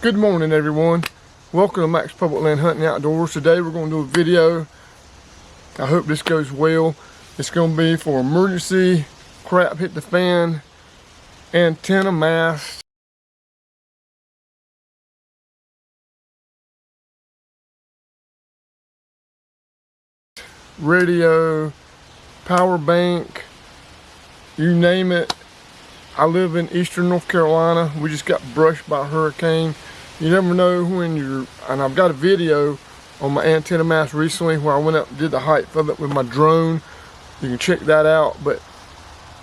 Good morning, everyone. Welcome to Mack's Public Land Hunting Outdoors. Today we're going to do a video. I hope this goes well. It's going to be for emergency, crap hit the fan, antenna mast, radio, power bank, you name it. I live in eastern North Carolina. We just got brushed by a hurricane. You never know when you're, and I've got a video on my antenna mast recently where I went up and did the height of it with my drone. You can check that out, but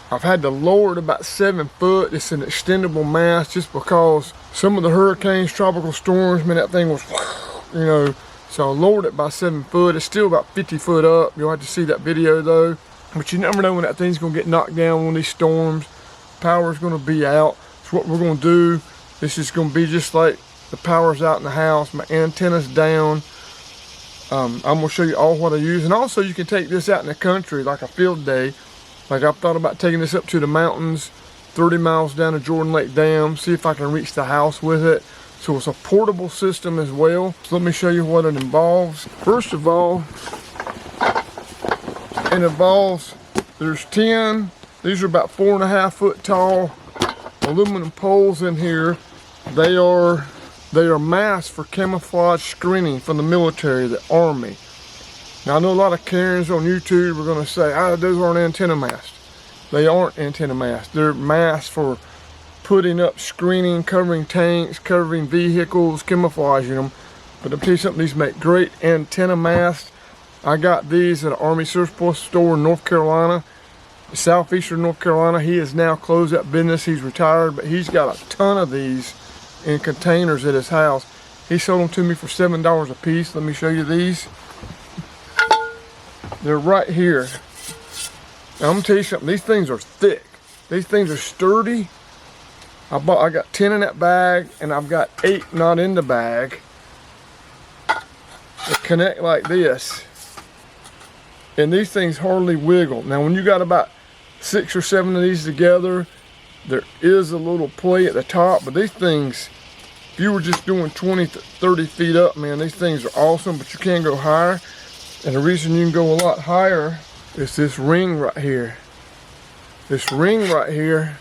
I've had to lower it about 7 foot. It's an extendable mast just because some of the hurricanes, tropical storms, man, that thing was, you know, so I lowered it by 7 foot. It's still about 50 foot up. You'll have to see that video though. But you never know when that thing's gonna get knocked down on these storms. Power's gonna be out. So what we're gonna do, this is gonna be just like the power's out in the house, my antenna's down. I'm gonna show you all what I use. And also you can take this out in the country like a field day. Like I've thought about taking this up to the mountains, 30 miles down to Jordan Lake Dam, see if I can reach the house with it. So it's a portable system as well. So let me show you what it involves. First of all, it involves, there's 10, these are about 4.5 foot tall aluminum poles in here. They are masts for camouflage screening from the military, the Army. Now I know a lot of Karens on YouTube are gonna say, those aren't antenna masts. They aren't antenna masts. They're masts for putting up screening, covering tanks, covering vehicles, camouflaging them. But I'll tell you something, these make great antenna masts. I got these at an Army surplus store in North Carolina, southeastern North Carolina. He has now closed that business, he's retired, but he's got a ton of these in containers at his house. He sold them to me for $7 a piece. Let me show you these. They're right here. Now, I'm gonna tell you something, these things are thick. These things are sturdy. I got 10 in that bag and I've got 8 not in the bag. They connect like this. And these things hardly wiggle. Now when you got about 6 or 7 of these together, there is a little play at the top, but these things, if you were just doing 20 to 30 feet up, man, these things are awesome, but you can go higher. And the reason you can go a lot higher is this ring right here. This ring right here,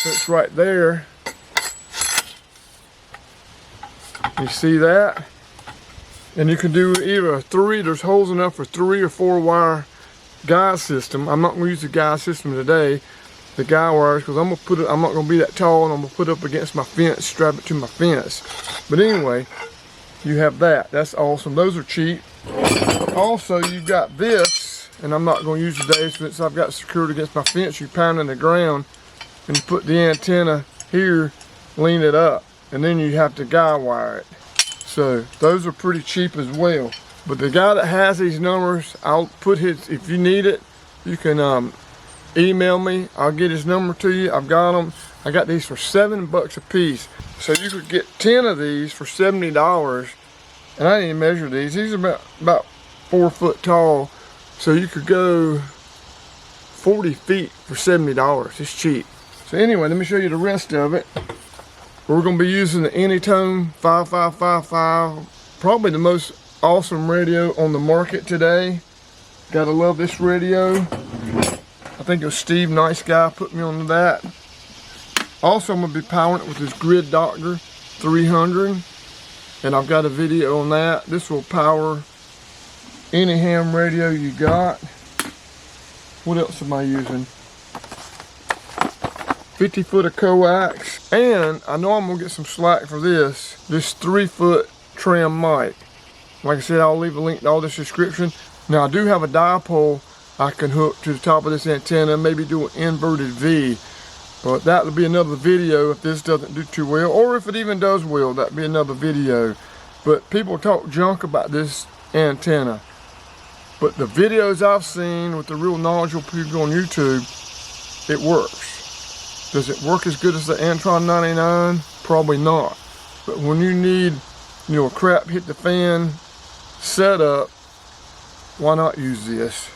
it's right there. You see that? And you can do either a 3, there's holes enough for 3 or 4 wire guide system. I'm not going to use the guide system today, the guide wires, because I'm not going to be that tall, and I'm going to put it up against my fence, strap it to my fence. But anyway, you have that. That's awesome. Those are cheap. Also, you've got this, and I'm not going to use it today since I've got it secured against my fence. You pound in the ground, and you put the antenna here, lean it up, and then you have to guide wire it. So those are pretty cheap as well. But the guy that has these numbers, I'll put his, if you need it, you can email me. I'll get his number to you. I've got them. I got these for $7 a piece. So you could get 10 of these for $70. And I didn't even measure these. These are about 4 foot tall. So you could go 40 feet for $70. It's cheap. So anyway, let me show you the rest of it. We're going to be using the Anytone 5555. Probably the most awesome radio on the market today. Gotta love this radio. I think it was Steve, nice guy, put me on that. Also, I'm gonna be powering it with this Grid Doctor 300, and I've got a video on that. This will power any ham radio you got. What else am I using? 50 foot of coax, and I know I'm gonna get some slack for this 3 foot tram mic. Like I said, I'll leave a link to all this description. Now I do have a dipole I can hook to the top of this antenna, maybe do an inverted V. But that will be another video if this doesn't do too well, or if it even does well, that'll be another video. But people talk junk about this antenna. But the videos I've seen with the real knowledgeable people on YouTube, it works. Does it work as good as the Antron 99? Probably not. But when you need, you know, a crap hit the fan setup, why not use this?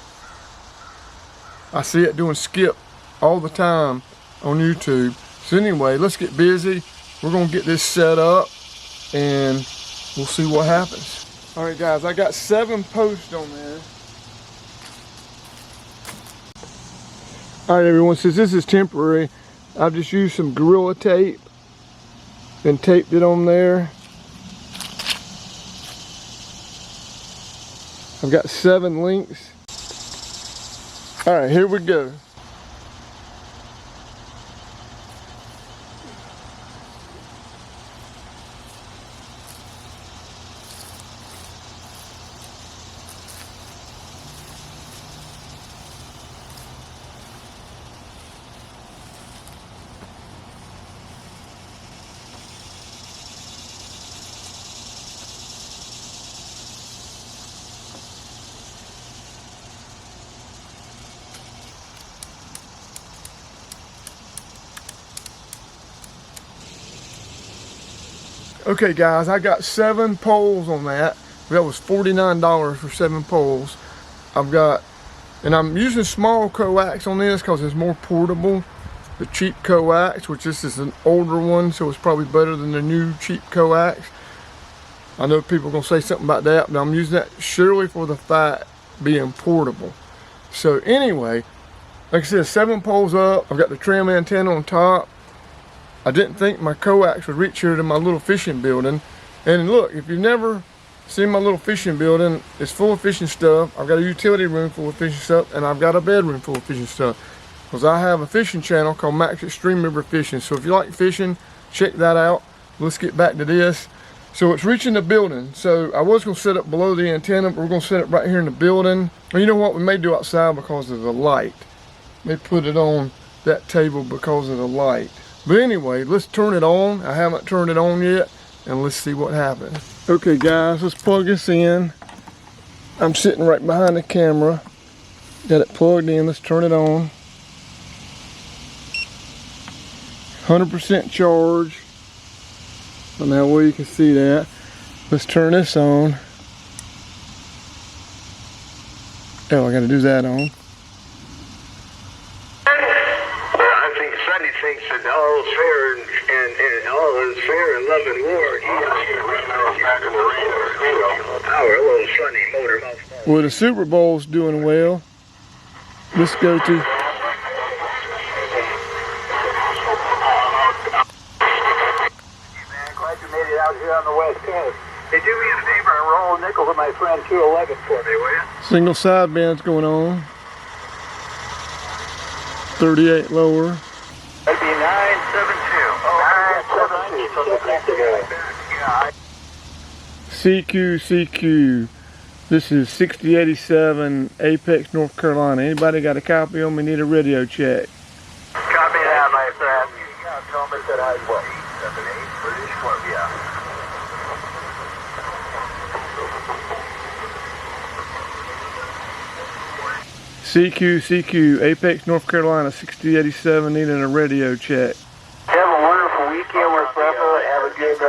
I see it doing skip all the time on YouTube. So anyway, let's get busy. We're gonna get this set up and we'll see what happens. All right guys, I got 7 posts on there. All right everyone, since this is temporary, I've just used some Gorilla tape and taped it on there. I've got 7 links. All right, here we go. Okay guys, I got 7 poles on that. That was $49 for 7 poles. And I'm using small coax on this because it's more portable. The cheap coax, which this is an older one, so it's probably better than the new cheap coax. I know people are gonna say something about that, but I'm using that surely for the fact being portable. So anyway, like I said, 7 poles up. I've got the trim antenna on top. I didn't think my coax would reach here to my little fishing building. And look, if you've never seen my little fishing building, it's full of fishing stuff. I've got a utility room full of fishing stuff, and I've got a bedroom full of fishing stuff. Because I have a fishing channel called Mack's Extreme River Fishing. So if you like fishing, check that out. Let's get back to this. So it's reaching the building. So I was gonna set it below the antenna, but we're gonna set it right here in the building. And you know what, we may do outside because of the light. May put it on that table because of the light. But anyway, let's turn it on. I haven't turned it on yet, and let's see what happens. Okay guys, let's plug this in. I'm sitting right behind the camera. Got it plugged in, let's turn it on. 100% charge. I don't know how well you can see that. Let's turn this on. Oh, I gotta do that on. Sonny thinks that all is fair and all is fair in love and war. Power, little Sonny motor mouth. Well, the Super Bowl's doing well. Let's go to. Man, glad you made it out here on the West Coast. Hey, do me a favor and roll a nickel to my friend 211 for me, will you? Single sideband's going on. 38 lower. That'd be 972. CQ. This is 6087 Apex, North Carolina. Anybody got a copy on me? Need a radio check. Copy that, my friend. Tell me that I will. 78 British Columbia. CQ, Apex, North Carolina, 6087, needing a radio check. Have a wonderful weekend with Brother. Have a good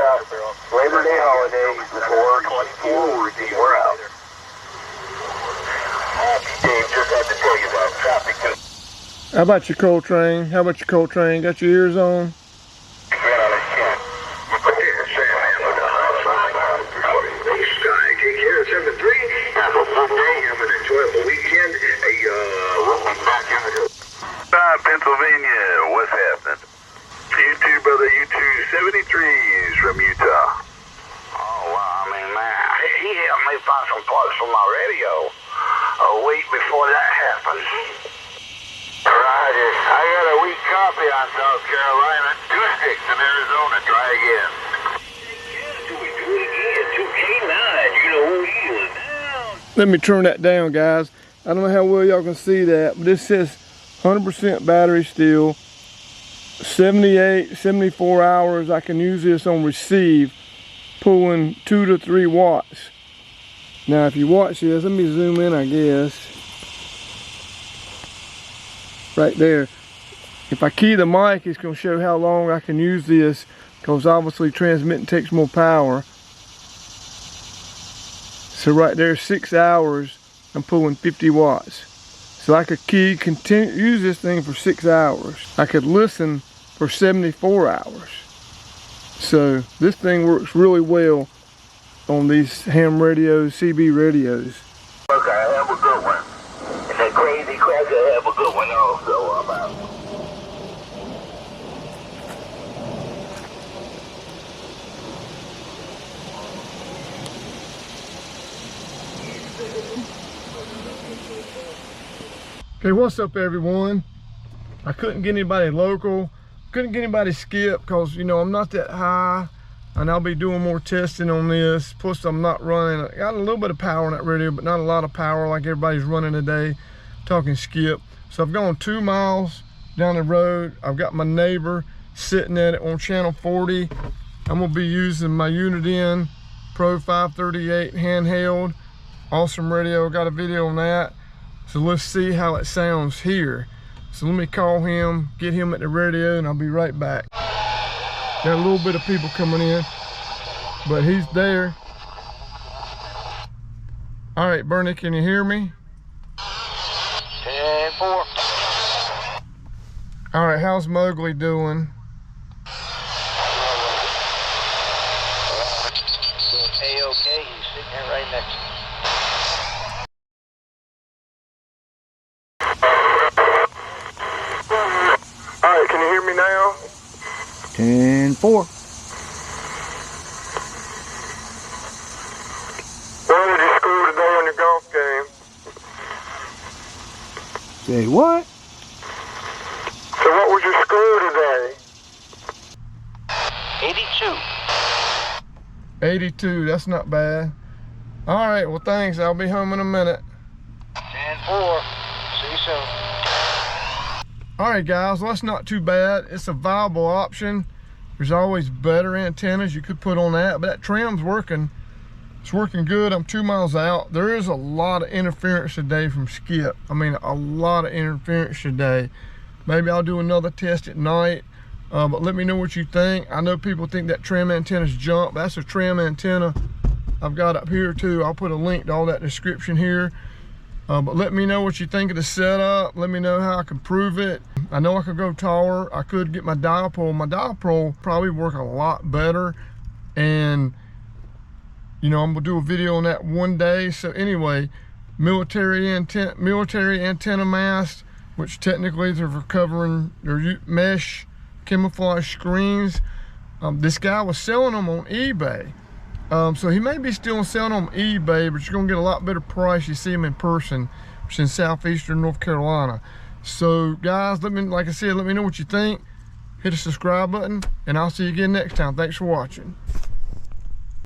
Labor Day holiday before 24. We're out. Dave, just had to tell you about traffic. How about your Coltrane? Got your ears on? Take care of 7-3. Have a good day. Have an enjoyable weekend. We'll be back in the Pennsylvania. What's happening? YouTube, brother. YouTube 73s from Utah. Oh, wow. I mean, man, he helped me find some parts for my radio a week before that happened. Roger. I got a weak copy on South Carolina. 2 sticks in Arizona. Try again. Do we do it again? 2K9. You know who he is now. Let me turn that down, guys. I don't know how well y'all can see that, but this says 100% battery still. 74 hours. I can use this on receive, pulling 2 to 3 watts. Now, if you watch this, let me zoom in, I guess. Right there. If I key the mic, it's going to show how long I can use this, because obviously transmitting takes more power. So right there, 6 hours, I'm pulling 50 watts. So I could use this thing for 6 hours. I could listen for 74 hours. So this thing works really well on these ham radios, CB radios. Okay, have a good one. And that crazy cracker, have a good one also. I'm out. Okay, what's up everyone? I couldn't get anybody local, couldn't get anybody skip because, you know, I'm not that high and I'll be doing more testing on this. Plus I'm not running, I got a little bit of power on that radio, but not a lot of power like everybody's running today, talking skip. So I've gone 2 miles down the road. I've got my neighbor sitting at it on channel 40. I'm gonna be using my Uniden Pro 538 handheld. Awesome radio, got a video on that. So let's see how it sounds here. So let me call him, get him at the radio, and I'll be right back. Got a little bit of people coming in, but he's there. All right, Bernie, can you hear me? 10-4. All right, how's Mowgli doing? Doing A-okay, he's sitting there right next to me. All right, can you hear me now? 10-4. What did you score today on your golf game? Say what? So what was your score today? 82. 82, that's not bad. All right, well thanks, I'll be home in a minute. 10-4. See you soon. All right guys, well that's not too bad. It's a viable option. There's always better antennas you could put on that, but that trim's working. It's working good. I'm 2 miles out. There is a lot of interference today from skip. I mean, a lot of interference today. Maybe I'll do another test at night, but let me know what you think. I know people think that trim antenna's junk. That's a trim antenna I've got up here too. I'll put a link to all that description here. But let me know what you think of the setup. Let me know how I can prove it. I know I could go taller. I could get my dipole. My dipole probably work a lot better. And, you know, I'm gonna do a video on that one day. So anyway, military antenna mast, which technically they're for covering their mesh camouflage screens. This guy was selling them on eBay. So he may be still selling on eBay, but you're gonna get a lot better price. You see him in person, which is in southeastern North Carolina. So guys, like I said, let me know what you think. Hit the subscribe button, and I'll see you again next time. Thanks for watching.